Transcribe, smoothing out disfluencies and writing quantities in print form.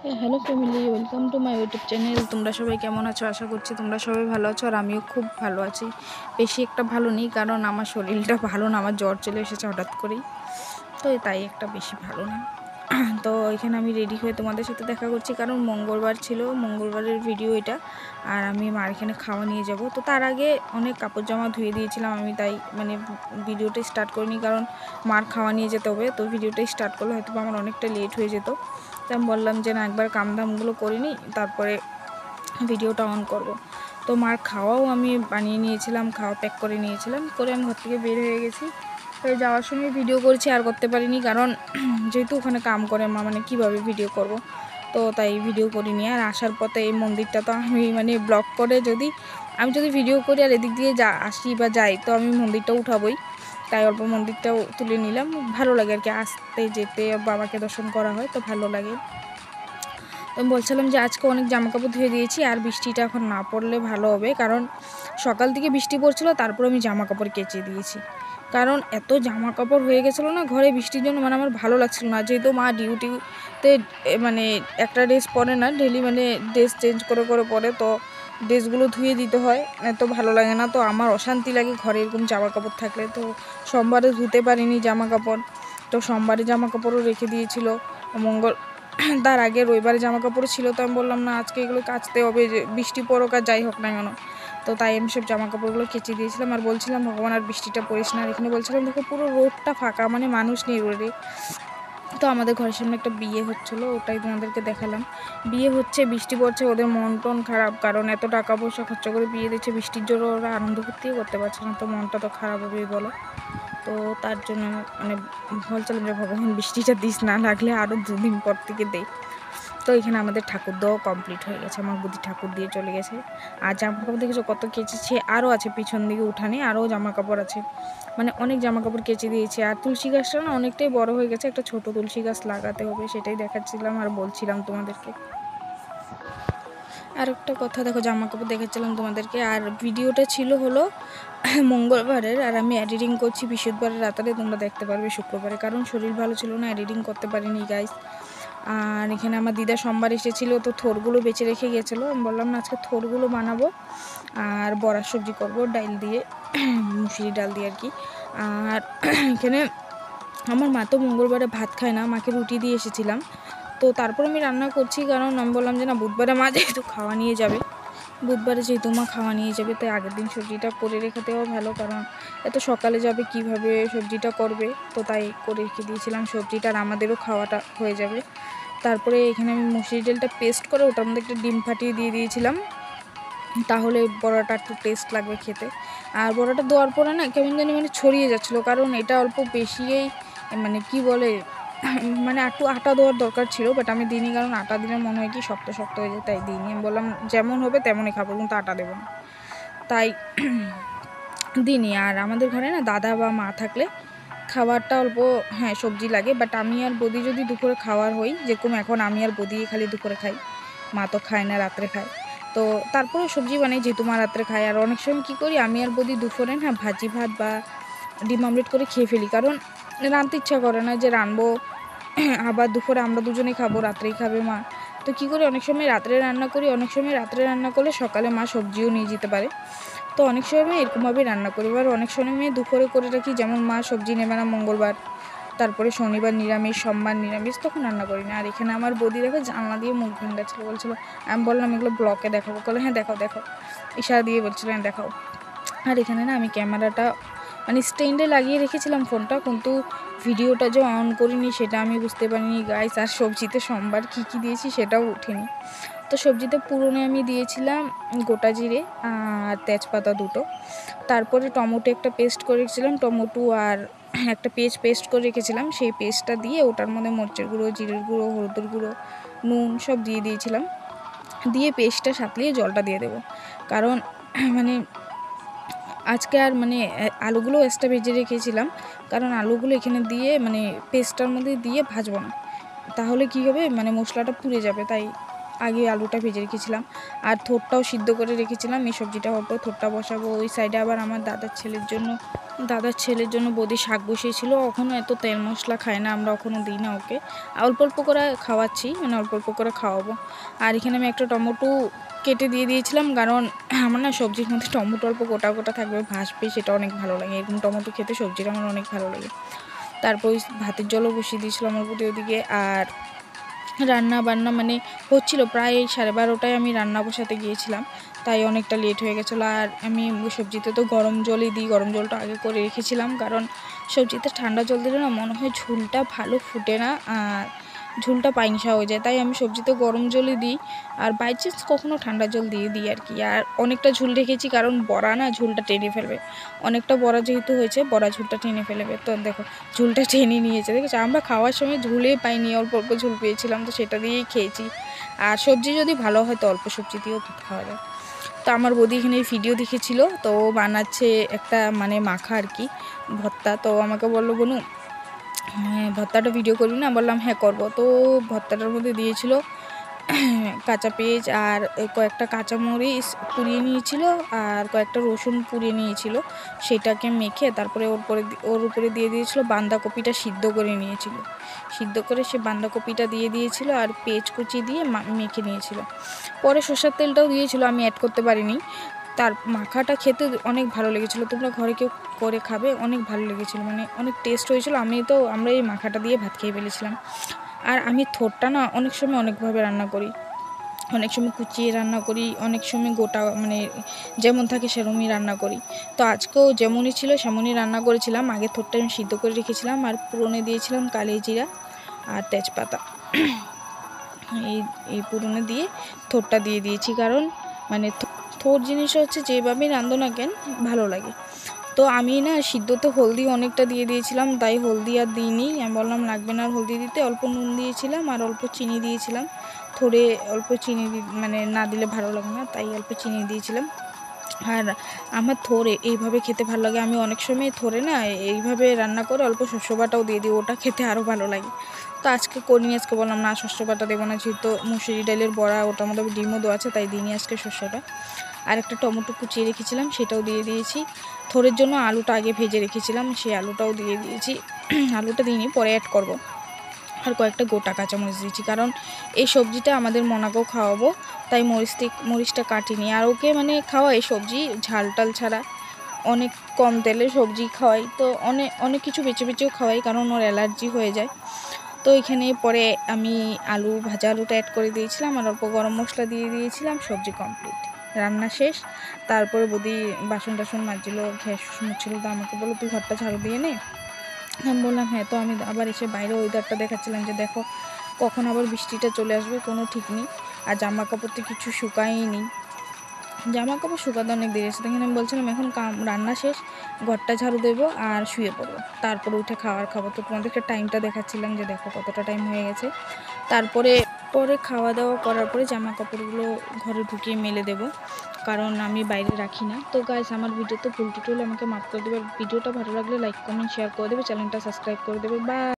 Hello family, welcome to my YouTube channel. তোমরা সবাই কেমন আছো? আশা করছি তোমরা সবাই ভালো আছো, আর আমিও খুব ভালো আছি। বেশি একটা ভালো নেই, কারণ আমার শরীরটা ভালো না, আমার জ্বর চলে এসেছে হঠাৎ করেই, তো তাই একটা বেশি ভালো না। তো এখানে আমি রেডি হয়ে তোমাদের সাথে দেখা করছি, কারণ মঙ্গলবার ছিল, মঙ্গলবারের ভিডিও এটা। আর আমি মার এখানে খাওয়া নিয়ে যাব। তো তার আগে অনেক কাপড় জামা ধুয়ে দিয়েছিলাম আমি, তাই মানে ভিডিওটা স্টার্ট করিনি, কারণ মার খাওয়া নিয়ে যেতে হবে। তো ভিডিওটা স্টার্ট করলে হয়তো আমার অনেকটা লেট হয়ে যেত। তো আমি বললাম যে না, একবার কামদামগুলো করে নিই, তারপরে ভিডিওটা অন করব। তো মার খাওয়াও আমি বানিয়ে নিয়েছিলাম, খাওয়া প্যাক করে নিয়েছিলাম, করে আমি ঘর থেকে বের হয়ে গেছি। তো যাওয়ার সময় ভিডিও করছি, আর করতে পারিনি, কারণ যেহেতু ওখানে কাম করে মা, মানে কীভাবে ভিডিও করব, তো তাই ভিডিও করিনি। আর আসার পথে এই মন্দিরটা তো আমি মানে ব্লগ করে আমি যদি ভিডিও করি আর এদিক দিয়ে আসি বা যাই, তো আমি মন্দিরটা উঠাবই, তাই অল্প মন্দিরটাও তুলে নিলাম। ভালো লাগে আর কি, আসতে যেতে বাবাকে দর্শন করা হয়, তো ভালো লাগে। তো আমি বলছিলাম যে আজকে অনেক জামাকাপড় ধুয়ে দিয়েছি, আর বৃষ্টিটা এখন না পড়লে ভালো হবে, কারণ সকাল থেকে বৃষ্টি পড়ছিল, তারপর আমি জামাকাপড় কেচে দিয়েছি, কারণ এত জামাকাপড় হয়ে গেছিলো না ঘরে বৃষ্টির জন্য, মানে আমার ভালো লাগছিল না। যেহেতু মা ডিউটিতে মানে একটা ড্রেস পরে না, ডেলি মানে ড্রেস চেঞ্জ করে করে পরে, তো ড্রেসগুলো ধুয়ে দিতে হয়, এত ভালো লাগে না। তো আমার অশান্তি লাগে ঘরে এরকম জামাকাপড় থাকলে। তো সোমবারে ধুতে পারিনি জামাকাপড়, তো সোমবারে জামাকাপড়ও রেখে দিয়েছিল। তার আগে রবিবারে জামাকাপড় ছিল, তো আমি বললাম না, আজকে এগুলো কাচতে হবে, যে বৃষ্টি পড়ুক আর যাই হোক না কেন। তো তাই আমি সব জামাকাপড়গুলো কেচে দিয়েছিলাম, আর বলছিলাম ভগবান আর বৃষ্টিটা পড়িস না। আর এখানে বলছিলাম দেখো পুরো রোডটা ফাঁকা, মানে মানুষ নেই রোডে। তো আমাদের ঘরের সামনে একটা বিয়ে হচ্ছিলো, ওটাই তোমাদেরকে দেখালাম। বিয়ে হচ্ছে, বৃষ্টি পড়ছে, ওদের মন টন খারাপ, কারণ এত টাকা পয়সা খরচা করে বিয়ে দিচ্ছে, বৃষ্টির জন্য ওরা আনন্দ ফুর্তিও করতে পারছে না, তো মনটা তো খারাপ হবেই বলো। তো তার জন্য মানে বলছিলাম যে ভগবান বৃষ্টিটা দিস না, লাগলে আরও 2 দিন পর থেকে দে। তো এখানে আমাদের ঠাকুর দেওয়া কমপ্লিট হয়ে গেছে, আমার বুদ্ধি ঠাকুর দিয়ে চলে গেছে। আর জামাকাপড় দেখেছো কত কেচেছে, আরও আছে পিছন দিকে উঠানে, আরও জামাকাপড় আছে, মানে অনেক জামাকাপড় কেচে দিয়েছে। আর তুলসী গাছটা না অনেকটাই বড় হয়ে গেছে, একটা ছোট তুলসী গাছ লাগাতে হবে, সেটাই দেখাচ্ছিলাম আর বলছিলাম তোমাদেরকে। আর একটা কথা দেখো, জামাকাপড় দেখাচ্ছিলাম তোমাদেরকে, আর ভিডিওটা ছিল হলো মঙ্গলবারের, আর আমি এডিটিং করছি বৃহস্পতিবারের রাতারে, তোমরা দেখতে পারবে শুক্রবারে, কারণ শরীর ভালো ছিল না, এডিটিং করতে পারিনি গাইস। আর এখানে আমার দিদা সোমবার এসেছিলো, তো থোরগুলো বেঁচে রেখে গেছিলো, আমি বললাম না আজকে থোরগুলো বানাবো, আর বড়ার সবজি করবো ডাল দিয়ে, মুসুরি ডাল দিয়ে আর কি। আর এখানে আমার মা তো মঙ্গলবারে ভাত খায় না, মাকে রুটি দিয়ে এসেছিলাম, তো তারপর আমি রান্না করছি, কারণ আমি বললাম যে না, বুধবারে মা যেহেতু খাওয়া নিয়ে যাবে, খাওয়া নিয়ে যাবে, তাই আগের দিন সবজিটা করে রেখে দেওয়া ভালো, কারণ এত সকালে যাবে কিভাবে সবজিটা করবে, তো তাই করে রেখে দিয়েছিলাম সবজিটা, আর আমাদেরও খাওয়াটা হয়ে যাবে। তারপরে এখানে আমি মুসুরি ডালটা পেস্ট করে ওটার মধ্যে একটা ডিম ফাটিয়ে দিয়ে দিয়েছিলাম, তাহলে বড়াটা একটু টেস্ট লাগবে খেতে। আর বড়াটা দেওয়ার পরে না কেমন জানি মানে ছড়িয়ে যাচ্ছিলো, কারণ এটা অল্প বেশিই মানে কি বলে মানে একটু আটা দেওয়ার দরকার ছিল, বাট আমি দিইনি, কারণ আটা দিলে মনে হয় কি শক্ত শক্ত হয়ে যায়, তাই দিইনি। আমি বললাম যেমন হবে তেমনই খাবো, কিন্তু আটা দেবো না, তাই দিইনি। আর আমাদের ঘরে না দাদা বা মা থাকলে খাবারটা অল্প হ্যাঁ সবজি লাগে, বাট আমি আর বদি যদি দুপুরে খাওয়ার হই, যেরকম এখন আমি আর বদি খালি দুপুরে খাই, মা তো খায় না, রাত্রে খায়, তো তারপরে সবজি বানাই, যেহেতু মা রাত্রে খায়। আর অনেক সময় কী করি, আমি আর বদি দুপুরে না ভাজি ভাত বা ডিম আমলেট করে খেয়ে ফেলি, কারণ রাঁধতে ইচ্ছা করে না যে রানবো, আবার দুপুরে আমরা দুজনেই খাবো, রাত্রেই খাবে মা। তো কী করি, অনেক সময় রাত্রে রান্না করি, অনেক সময় রাত্রে রান্না করলে সকালে মা সবজিও নিয়ে যেতে পারে, তো অনেক সময় আমি এরকমভাবেই রান্না করি। এবার অনেক সময় আমি দুপুরে করে রাখি, যেমন মা সবজি নেবে না মঙ্গলবার, তারপরে শনিবার নিরামিষ, সোমবার নিরামিষ, তখন রান্না করি না। আর এখানে আমার বৌদি দেখো জানলা দিয়ে মুখ ভেঙেছিলো, বলছিলো, আমি বললাম এগুলো ব্লকে দেখাবো, বলে হ্যাঁ দেখাও দেখাও, ইশারা দিয়ে বলছিলো হ্যাঁ দেখাও। আর এখানে না আমি ক্যামেরাটা মানে স্ট্যান্ডে লাগিয়ে রেখেছিলাম ফোনটা, কিন্তু ভিডিওটা যে অন করিনি সেটা আমি বুঝতে পারিনি গাইস। আর সবজিতে সোমবার কী কী দিয়েছি সেটাও উঠেনি। তো সবজিতে পুরনে আমি দিয়েছিলাম গোটা জিরে আর তেজপাতা 2টো, তারপরে টমেটো একটা পেস্ট করে রেখেছিলাম, টমেটো আর একটা পেস্ট করে রেখেছিলাম, সেই পেস্টটা দিয়ে ওটার মধ্যে মরিচের গুঁড়ো, জিরের গুঁড়ো, হলুদের গুঁড়ো, নুন সব দিয়ে দিয়েছিলাম, দিয়ে পেস্টটা সাঁতলিয়ে জলটা দিয়ে দেবো, কারণ মানে আজকে আর মানে আলুগুলো এক্সট্রা ভেজে রেখেছিলাম, কারণ আলুগুলো এখানে দিয়ে মানে পেস্টটার মধ্যে দিয়ে ভাজবো না, তাহলে কী হবে মানে মশলাটা পুড়ে যাবে, তাই আগে আলুটা ভেজে রেখেছিলাম। আর থোরটাও সিদ্ধ করে রেখেছিলাম, এই সবজিটা হওয়ার পর থোরটা বসাবো। ওই সাইডে আবার আমার দাদার ছেলের জন্য দাদার ছেলের জন্য বৌদি শাক বসিয়েছিল। এখনও এত তেল মশলা খায় না, আমরা এখনও দিই না ওকে। অল্প অল্প করে খাওয়াচ্ছি, মানে অল্প অল্প করে খাওয়াবো। আর এখানে আমি একটা টমেটো কেটে দিয়ে দিয়েছিলাম, কারণ আমার না সবজির মধ্যে টমেটো অল্প গোটা গোটা থাকবে, ভাসবে, সেটা অনেক ভালো লাগে। এরকম টমেটো খেতে সবজিটা আমার অনেক ভালো লাগে। তারপর ভাতের জলও বসিয়ে দিয়েছিলাম আমার প্রতি ওদিকে। আর রান্না বান্না মানে হচ্ছিল, প্রায় 12:30টায় আমি রান্না বসাতে গিয়েছিলাম, তাই অনেকটা লেট হয়ে গেছিলো। আর আমি সবজিতে তো গরম জলই দিই, গরম জলটা আগে করে রেখেছিলাম, কারণ সবজিতে ঠান্ডা জল দিলে না মনে হয় ঝোলটা ভালো ফুটে না, আর ঝোলটা পাইনসা হয়ে যায়। তাই আমি সবজিতে গরম জলই দিই, আর বাই চান্স কখনও ঠান্ডা জল দিয়ে দিই আর কি। আর অনেকটা ঝোল রেখেছি, কারণ বড়া না ঝোলটা টেনে ফেলবে, অনেকটা বড়া যেহেতু হয়েছে, বড়া ঝোলটা টেনে ফেলবে। তো দেখো ঝোলটা টেনে নিয়েছে, দেখেছো? আমরা খাওয়ার সময় ঝোলে পাইনি, অল্প অল্প ঝোল পেয়েছিলাম, তো সেটা দিয়েই খেয়েছি। আর সবজি যদি ভালো হয় তো অল্প সবজি দিয়েও খাওয়া যায়। তো আমার বৌদি এখানে ভিডিও দেখেছিল, তো ও বানাচ্ছে একটা মানে মাখা আর কি, ভর্তা। তো আমাকে বললো, বনু ভর্তাটা ভিডিও করবি না? বললাম হ্যাঁ করবো। তো ভর্তাটার মধ্যে দিয়েছিল কাঁচা পেঁয়াজ আর কয়েকটা কাঁচামরিচ পুড়িয়ে নিয়েছিল, আর কয়েকটা রসুন পুড়িয়ে নিয়েছিল, সেটাকে মেখে তারপরে ওর উপরে দিয়ে দিয়েছিল বাঁধাকপিটা সিদ্ধ করে নিয়েছিল, সিদ্ধ করে সে বাঁধাকপিটা দিয়ে দিয়েছিল, আর পেঁয়াজ কুচি দিয়ে মেখে নিয়েছিল। পরে সরষের তেলটাও দিয়েছিল, আমি অ্যাড করতে পারিনি। তার মাখাটা খেতে অনেক ভালো লেগেছিলো, তোমরা ঘরে কেউ করে খাবে, অনেক ভালো লেগেছিলো, মানে অনেক টেস্ট হয়েছিল। আমরা এই মাখাটা দিয়ে ভাত খেয়ে ফেলেছিলাম। আর আমি থোরটা না অনেক সময় অনেকভাবে রান্না করি, অনেক সময় কুচিয়ে রান্না করি, অনেক সময় গোটা মানে যেমন থাকে সেরকমই রান্না করি। তো আজকেও যেমনই ছিল সেমনই রান্না করেছিলাম। আগে থোরটা আমি সিদ্ধ করে রেখেছিলাম, আর পুরনে দিয়েছিলাম কালি জিরা আর তেজপাতা, এই পুরনে দিয়ে থোরটা দিয়ে দিয়েছি, কারণ মানে থোর জিনিস হচ্ছে যেভাবেই রাঁধো না কেন ভালো লাগে। তো আমি না সিদ্ধতে হলদি অনেকটা দিয়ে দিয়েছিলাম, তাই হলদি আর দিইনি, আমি বললাম লাগবে না আর হলদি দিতে। অল্প নুন দিয়েছিলাম আর অল্প চিনি দিয়েছিলাম, থোড়ে অল্প চিনি মানে না দিলে ভালো লাগে না, তাই অল্প চিনি দিয়েছিলাম। আর আমার থোড়ে এইভাবে খেতে ভালো লাগে, আমি অনেক সময় থোড়ে না এইভাবে রান্না করে অল্প শস্য বাটাও দিয়ে দিই, ওটা খেতে আরও ভালো লাগে। তো আজকে করিনি, আজকে বললাম না শস্য বাটা দেবো না, যেহেতু মুসুরি ডালের বড়া, ওটার মধ্যে ডিমও দেওয়া আছে, তাই দিইনি আজকে শস্যটা। আর একটা টমেটো কুচিয়ে রেখেছিলাম, সেটাও দিয়ে দিয়েছি। থোড়ের জন্য আলুটা আগে ভেজে রেখেছিলাম, সেই আলুটাও দিয়ে দিয়েছি। আলুটা দিইনি, পরে অ্যাড করব। আর কয়েকটা গোটা কাঁচামরিচ দিয়েছি, কারণ এই সবজিটা আমাদের মনাকেও খাওয়াবো, তাই মরিচটা কাটিনি। আর ওকে মানে খাওয়াই সবজি ঝাল টাল ছাড়া, অনেক কম তেলে সবজি খাওয়াই, তো অনেক কিছু বেছে বেছেও খাওয়াই, কারণ ওর অ্যালার্জি হয়ে যায়। তো এখানে পরে আমি ভাজা আলুটা অ্যাড করে দিয়েছিলাম, আর অল্প গরম মশলা দিয়ে দিয়েছিলাম, সবজি কমপ্লিট, রান্না শেষ। তারপরে বৌদি বাসন টাসন মাজছিল, গ্যাস মুছছিল, তো আমাকে বললো তুই ঘরটা ঝাড়ু দিয়ে নে। আমি বললাম হ্যাঁ। তো আমি আবার এসে বাইরে ওয়েদারটা দেখাচ্ছিলাম, যে দেখো কখন আবার বৃষ্টিটা চলে আসবে, কোনো ঠিক নেই। আর জামা কাপড় তো কিছু শুকায়নি, জামা কাপড় শুকাতে অনেক দেরি আছে। তখন আমি বলছিলাম এখন রান্না শেষ, ঘরটা ঝাড়ু দেবো আর শুয়ে পড়বো, তারপরে উঠে খাবো। তো তোমাদেরকে টাইমটা দেখাচ্ছিলাম, যে দেখো কতটা টাইম হয়ে গেছে। তারপরে খাওয়া দাওয়া করার পরে জামা কাপড়গুলো ঘরে ঢুকিয়ে মেলে দেবো, কারণ আমি বাইরে রাখি না। তো গাইস, আমার ভিডিওতে ভুল টুটি হলে আমাকে মাফ করে দেবে। ভিডিওটা ভালো লাগলে লাইক কমেন্ট শেয়ার করে দেবে, চ্যানেলটা সাবস্ক্রাইব করে দেবে। বাই।